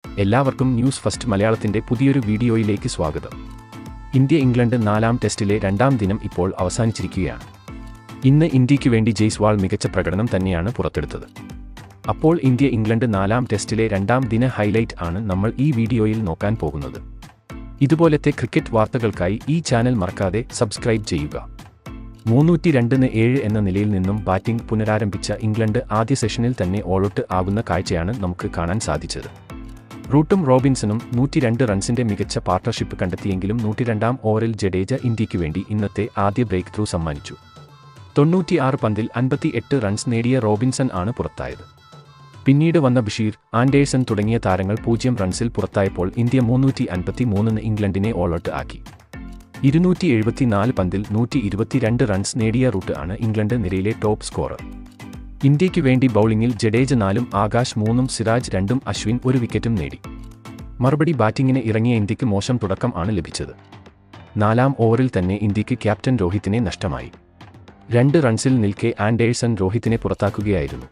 എല്ലാവർക്കും news first മലയാളത്തിന്റെ പുതിയൊരു വീഡിയോയിലേക്ക് സ്വാഗതം. ഇന്ത്യ ഇംഗ്ലണ്ട് 4ാം ടെസ്റ്റിലെ 2ാം ദിനം ഇപ്പോൾ അവസാനിച്ചിരിക്കുകയാണ്. ഇന്ന് ഇന്ത്യയ്ക്ക് വേണ്ടി ജയ്സ്വാൾ മികച്ച പ്രകടനം തന്നെയാണ് പുറത്തെടുത്തത്. അപ്പോൾ ഇന്ത്യ ഇംഗ്ലണ്ട് 4ാം ടെസ്റ്റിലെ 2ാം ദിന ഹൈലൈറ്റ് ആണ് നമ്മൾ ഈ വീഡിയോയിൽ നോക്കാൻ പോകുന്നത്. ഇതുപോലത്തെ ക്രിക്കറ്റ് വാർത്തകൾക്കായി ഈ ചാനൽ മറക്കാതെ സബ്സ്ക്രൈബ് ചെയ്യുക. 302-7 എന്ന നിലയിൽ നിന്നും ബാറ്റിംഗ് പുനരാരംഭിച്ച ഇംഗ്ലണ്ട് ആദ്യ സെഷനിൽ തന്നെ ഓൾ ഔട്ട് ആകുന്ന കാഴ്ചയാണ് നമുക്ക് കാണാൻ സാധിച്ചത്. റൂട്ടും റോബിൻസണും 102 റൺസിന്റെ മികച്ച പാർട്ണർഷിപ്പ് കണ്ടെത്തിയെങ്കിലും 102ാം ഓവറിൽ ജഡേജ ഇന്ത്യയ്ക്ക് വേണ്ടി ഇന്നത്തെ ആദ്യ ബ്രേക്ക് ത്രൂ സമ്മാനിച്ചു. 96 പന്തിൽ 58 റൺസ് നേടിയ റോബിൻസൺ ആണ് പുറത്തായത്. പിന്നീട് വന്ന ബഷീർ, ആൻഡേഴ്സൺ തുടങ്ങിയ താരങ്ങൾ 0 റൺസിൽ പുറത്തായപ്പോൾ ഇന്ത്യ 353 ഇംഗ്ലണ്ടിനെ ഓൾ ഔട്ട് ആക്കി. 274 പന്തിൽ 122 റൺസ് നേടിയ റൂട്ട് ആണ് ഇംഗ്ലണ്ട് നിരയിലെ ടോപ്പ് സ്കോറർ. ഇന്ത്യയ്ക്ക് വേണ്ടി ബൗളിംഗിൽ ജഡേജ 4, ആകാശ് 3, സിറാജ് 2, അശ്വിൻ 1 വിക്കറ്റും നേടി. മറുപടി ബാറ്റിംഗിന് ഇറങ്ങിയ ഇന്ത്യക്ക് മോശം തുടക്കം ആണ് ലഭിച്ചത്. 4ാം ഓവറിൽ തന്നെ ഇന്ത്യയ്ക്ക് ക്യാപ്റ്റൻ രോഹിത്തിനെ നഷ്ടമായി. 2 റൺസിൽ നിൽക്കെ ആൻഡേഴ്സൺ രോഹിത്തിനെ പുറത്താക്കുകയായിരുന്നു.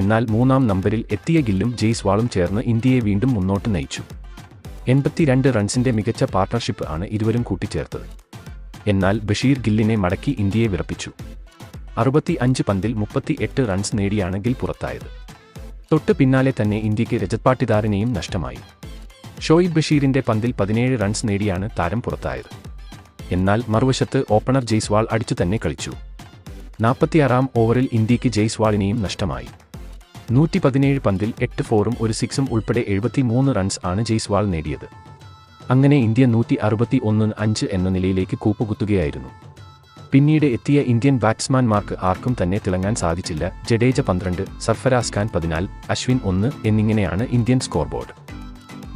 എന്നാൽ 3ാം നമ്പരിൽ എത്തിയ ഗില്ലും ജയ്സ്വാളും ചേർന്ന് ഇന്ത്യയെ വീണ്ടും മുന്നോട്ട് നയിച്ചു. 82 റൺസിന്റെ മികച്ച പാർട്ണർഷിപ്പ് ആണ് ഇരുവരും കൂട്ടിച്ചേർത്തത്. എന്നാൽ ബഷീർ ഗില്ലിനെ മടക്കി ഇന്ത്യയെ വിറപ്പിച്ചു. 65 പന്തിൽ 38 റൺസ് നേടിയാണ് ഗിൽ പുറത്തായത്. തൊട്ട് പിന്നാലെ തന്നെ ഇന്ത്യയ്ക്ക് രജത് പാട്ടിദാറിനെയും നഷ്ടമായി. ഷോയിബ് ബഷീറിന്റെ പന്തിൽ 17 റൺസ് നേടിയാണ് താരം പുറത്തായത്. എന്നാൽ മറുവശത്ത് ഓപ്പണർ ജയ്സ്വാൾ അടിച്ചു തന്നെ കളിച്ചു. 46ാം ഓവറിൽ ഇന്ത്യയ്ക്ക് ജയ്സ്വാളിനെയും നഷ്ടമായി. 117 പന്തിൽ 8 ഫോറും 1 സിക്സും ഉൾപ്പെടെ 73 റൺസ് ആണ് ജയ്സ്വാൾ നേടിയത്. അങ്ങനെ ഇന്ത്യ 161-5 എന്ന നിലയിലേക്ക് കൂപ്പുകുത്തുകയായിരുന്നു. പിന്നീട് എത്തിയ ഇന്ത്യൻ ബാറ്റ്സ്മാൻമാർക്ക് ആർക്കും തന്നെ തിളങ്ങാൻ സാധിച്ചില്ല. ജഡേജ 12, സർഫരാസ് ഖാൻ 14, അശ്വിൻ 1 എന്നിങ്ങനെയാണ് ഇന്ത്യൻ സ്കോർ ബോർഡ്.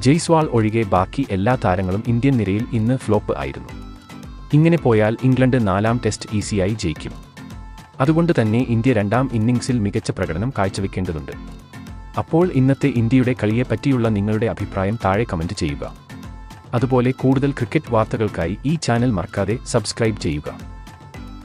ജയ്സ്വാൾ ഒഴികെ ബാക്കി എല്ലാ താരങ്ങളും ഇന്ത്യൻ നിരയിൽ ഇന്ന് ഫ്ലോപ്പ് ആയിരുന്നു. ഇങ്ങനെ പോയാൽ ഇംഗ്ലണ്ട് 4ാം ടെസ്റ്റ് ഈസിയായി ജയിക്കും. അതുകൊണ്ട് തന്നെ ഇന്ത്യ 2ാം ഇന്നിംഗ്സിൽ മികച്ച പ്രകടനം കാഴ്ചവെക്കേണ്ടതുണ്ട്. അപ്പോൾ ഇന്നത്തെ ഇന്ത്യയുടെ കളിയെപ്പറ്റിയുള്ള നിങ്ങളുടെ അഭിപ്രായം താഴെ കമന്റ് ചെയ്യുക. അതുപോലെ കൂടുതൽ ക്രിക്കറ്റ് വാർത്തകൾക്കായി ഈ ചാനൽ മറക്കാതെ സബ്സ്ക്രൈബ് ചെയ്യുക.